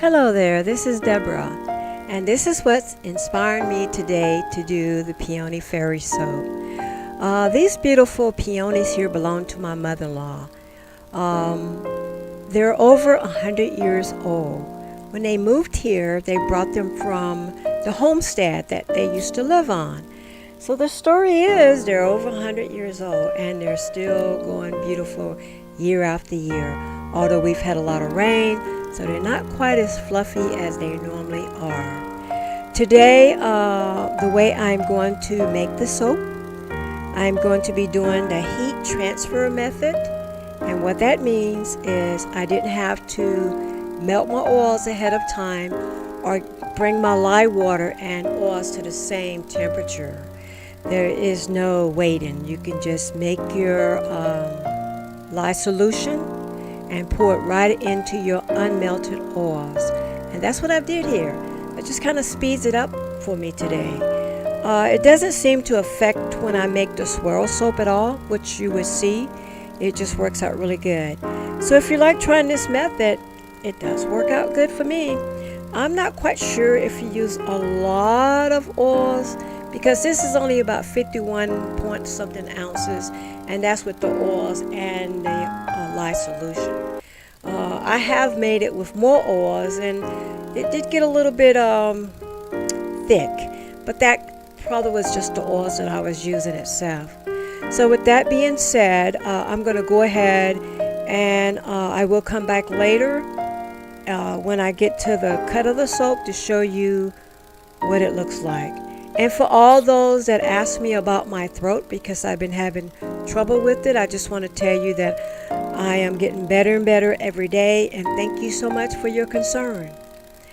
Hello there, this is Deborah, and this is what's inspired me today to do the Peony Fairy Soap. These beautiful peonies here belong to my mother-in-law. They're over 100 years old. When they moved here, they brought them from the homestead that they used to live on. So the story is they're over 100 years old and they're still going beautiful year after year. Although we've had a lot of rain, so they're not quite as fluffy as they normally are. Today, the way I'm going to make the soap, I'm going to be doing the heat transfer method. And what that means is I didn't have to melt my oils ahead of time or bring my lye water and oils to the same temperature. There is no waiting. You can just make your lye solution and pour it right into your unmelted oils. And that's what I did here. It just kind of speeds it up for me today. It doesn't seem to affect when I make the swirl soap at all, which you would see. It just works out really good. So if you like trying this method, it does work out good for me. I'm not quite sure if you use a lot of oils, because this is only about 51 point something ounces, and that's with the oils and the lye solution. I have made it with more oils, and it did get a little bit thick, but that probably was just the oils that I was using itself. So with that being said, I'm going to go ahead and I will come back later when I get to the cut of the soap to show you what it looks like. And for all those that ask me about my throat, because I've been having trouble with it, I just want to tell you that I am getting better and better every day, and thank you so much for your concern.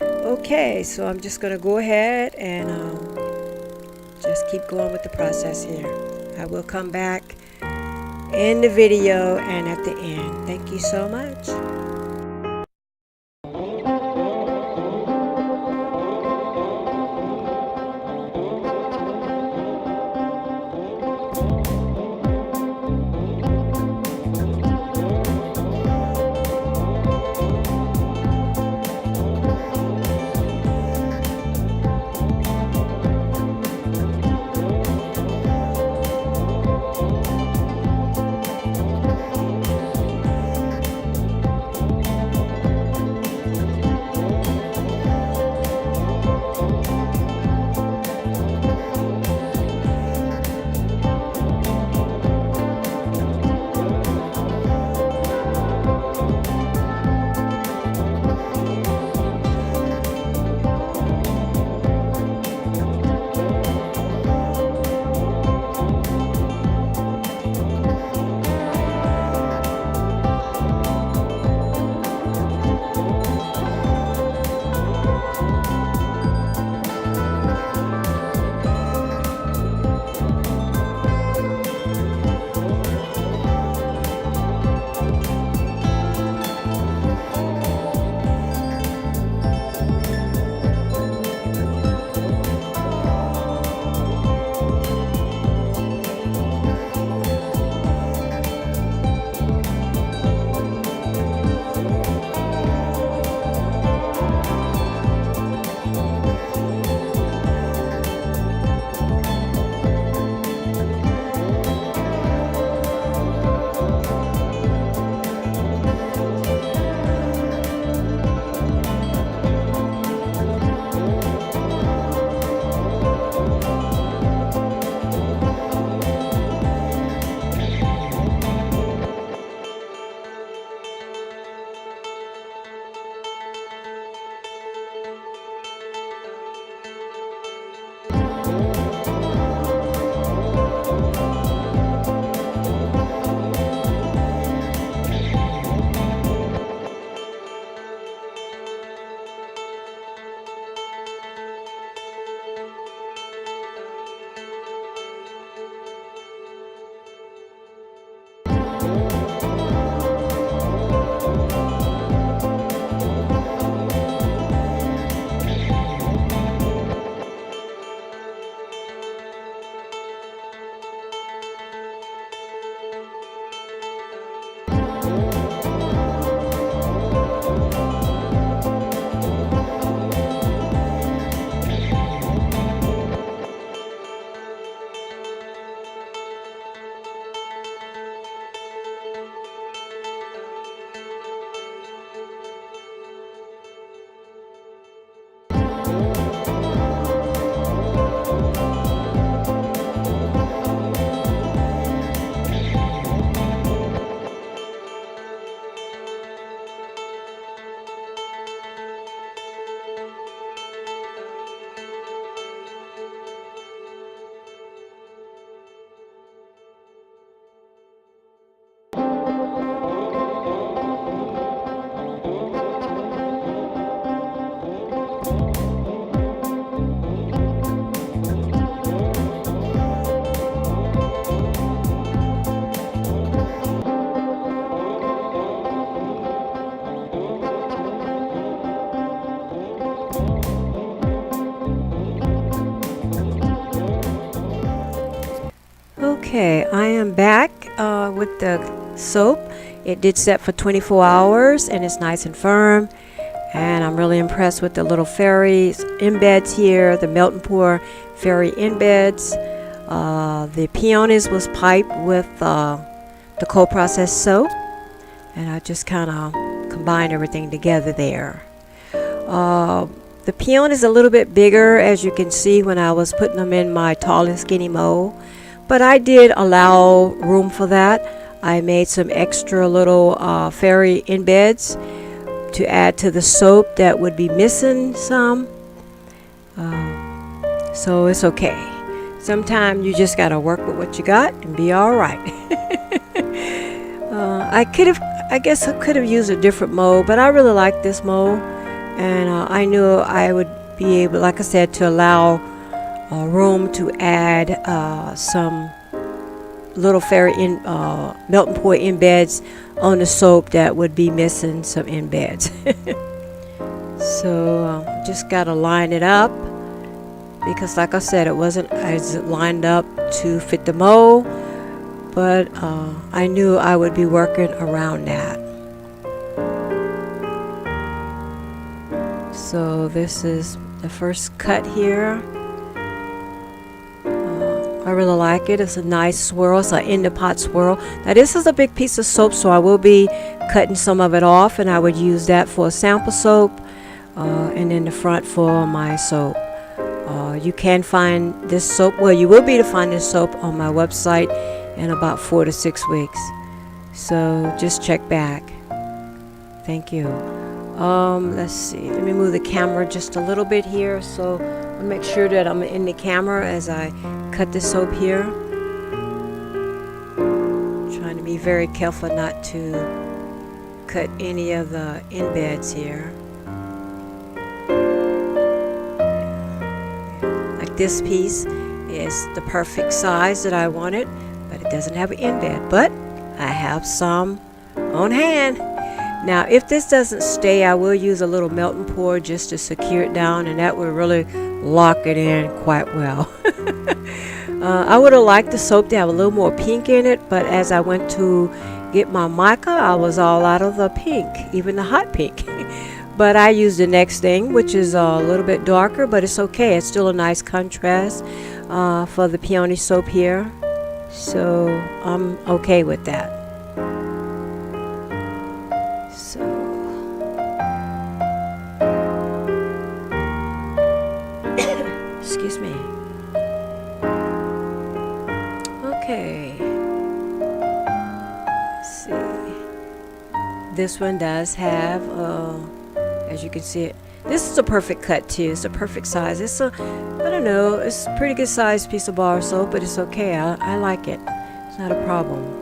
Okay, so I'm just going to go ahead and just keep going with the process here. I will come back in the video and at the end. Thank you so much. Okay, I am back with the soap. It did set for 24 hours and it's nice and firm. And I'm really impressed with the little fairy embeds here, the melt and pour fairy embeds. The peonies was piped with the cold processed soap. And I just kind of combined everything together there. The peony is a little bit bigger, as you can see when I was putting them in my tall and skinny mold, but I did allow room for that. I made some extra little fairy embeds to add to the soap that would be missing some, so it's okay. Sometimes you just gotta work with what you got and be all right. I guess I could have used a different mold, but I really like this mold. And I knew I would be able, like I said, to allow room to add some little fairy melt and pour embeds on the soap that would be missing some embeds. So just got to line it up because, like I said, it wasn't as lined up to fit the mold, but I knew I would be working around that. So this is the first cut here. I really like it. It's a nice swirl. It's an in the pot swirl. Now this is a big piece of soap, so I will be cutting some of it off, and I would use that for a sample soap, and in the front for my soap. You can find this soap, well, you will be to find this soap on my website in about 4 to 6 weeks. So just check back. Thank you. Let's see, let me move the camera just a little bit here, so I'll make sure that I'm in the camera as I cut the soap here. Trying to be very careful not to cut any of the embeds here. Like this piece is the perfect size that I wanted, but it doesn't have an embed, but I have some on hand. Now, if this doesn't stay, I will use a little melt and pour just to secure it down, and that will really lock it in quite well. I would have liked the soap to have a little more pink in it, but as I went to get my mica, I was all out of the pink, even the hot pink. But I used the next thing, which is a little bit darker, but it's okay. It's still a nice contrast for the peony soap here. So I'm okay with that. Excuse me. Okay. Let's see. This one does have, as you can see it, this is a perfect cut too. It's a perfect size. It's a, I don't know, it's a pretty good sized piece of bar soap, but it's okay. I like it. It's not a problem.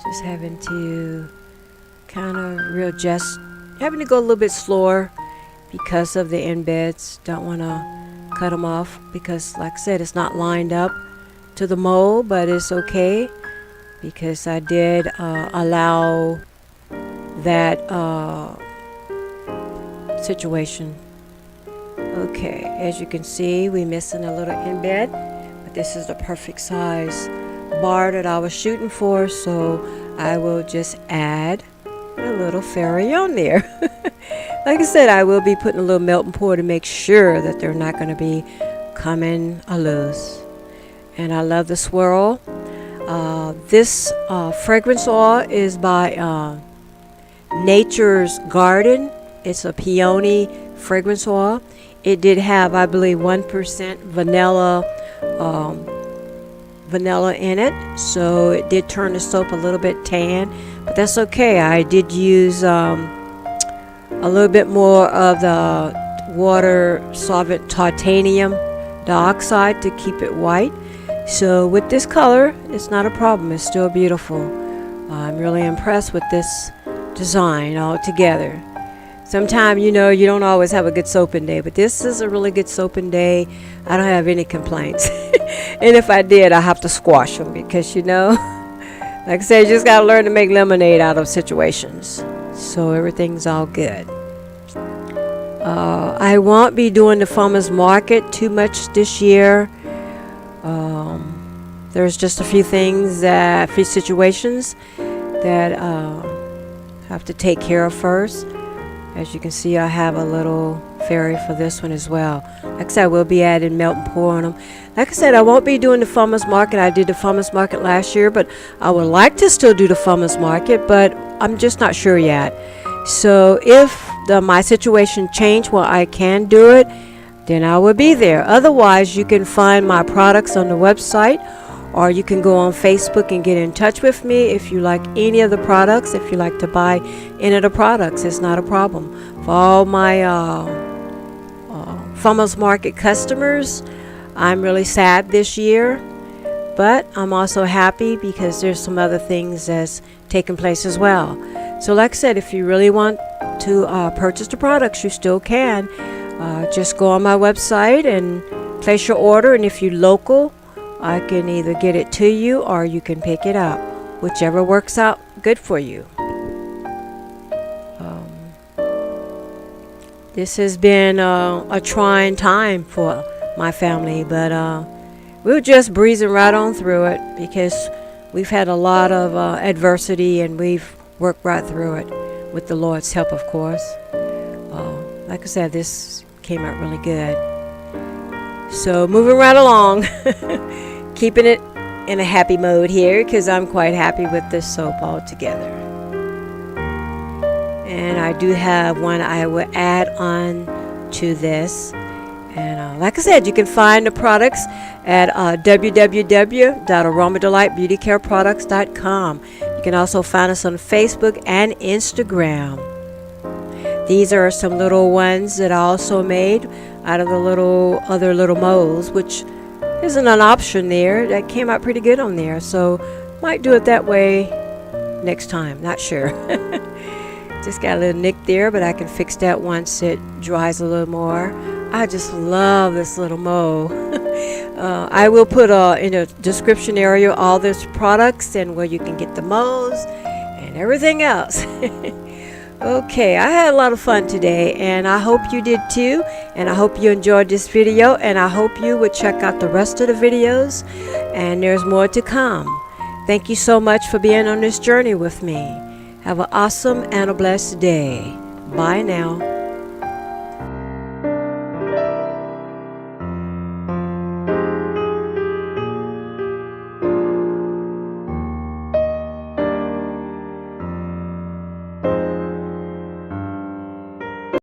Just having to kind of readjust, having to go a little bit slower because of the embeds. Don't want to cut them off because, like I said, it's not lined up to the mold, but it's okay because I did allow that situation. Okay, as you can see, we're missing a little embed, but this is the perfect size bar that I was shooting for, so I will just add a little fairy on there. Like I said, I will be putting a little melt and pour to make sure that they're not going to be coming loose. And I love the swirl. This fragrance oil is by Nature's Garden. It's a peony fragrance oil. It did have, I believe, 1% vanilla in it, so it did turn the soap a little bit tan, but that's okay. I did use a little bit more of the water solvent titanium dioxide to keep it white. So with this color, it's not a problem. It's still beautiful. I'm really impressed with this design altogether. Sometimes, you know, you don't always have a good soaping day, but this is a really good soaping day. I don't have any complaints. And if I did, I have to squash them because, you know, Like I said, you just got to learn to make lemonade out of situations. So everything's all good. I won't be doing the farmers market too much this year. There's just a few few situations that have to take care of first. As you can see, I have a little fairy for this one as well. Like I said, we'll be adding melt and pour on them. Like I said, I won't be doing the farmers market. I did the farmers market last year, but I would like to still do the farmers market, but I'm just not sure yet. So if my situation change where I can do it, then I will be there. Otherwise, you can find my products on the website, or you can go on Facebook and get in touch with me if you like any of the products. If you like to buy any of the products, it's not a problem. For all my farmers market customers, I'm really sad this year, but I'm also happy because there's some other things that's taking place as well. So like I said, if you really want to purchase the products, you still can. Just go on my website and place your order, and if you're local, I can either get it to you or you can pick it up, whichever works out good for you. This has been a trying time for my family, but we're just breezing right on through it because we've had a lot of adversity, and we've worked right through it with the Lord's help, of course. Like I said, this came out really good. So moving right along, keeping it in a happy mode here because I'm quite happy with this soap altogether. And I do have one I will add on to this. And like I said, you can find the products at www.aromadelightbeautycareproducts.com. You can also find us on Facebook and Instagram. These are some little ones that I also made out of the other little molds, which isn't an option there. That came out pretty good on there, so might do it that way next time. Not sure. Just got a little nick there, but I can fix that once it dries a little more. I just love this little mold. I will put in the description area all these products and where you can get the molds and everything else. Okay, I had a lot of fun today, and I hope you did too, and I hope you enjoyed this video, and I hope you would check out the rest of the videos, and there's more to come. Thank you so much for being on this journey with me. Have an awesome and a blessed day. Bye now.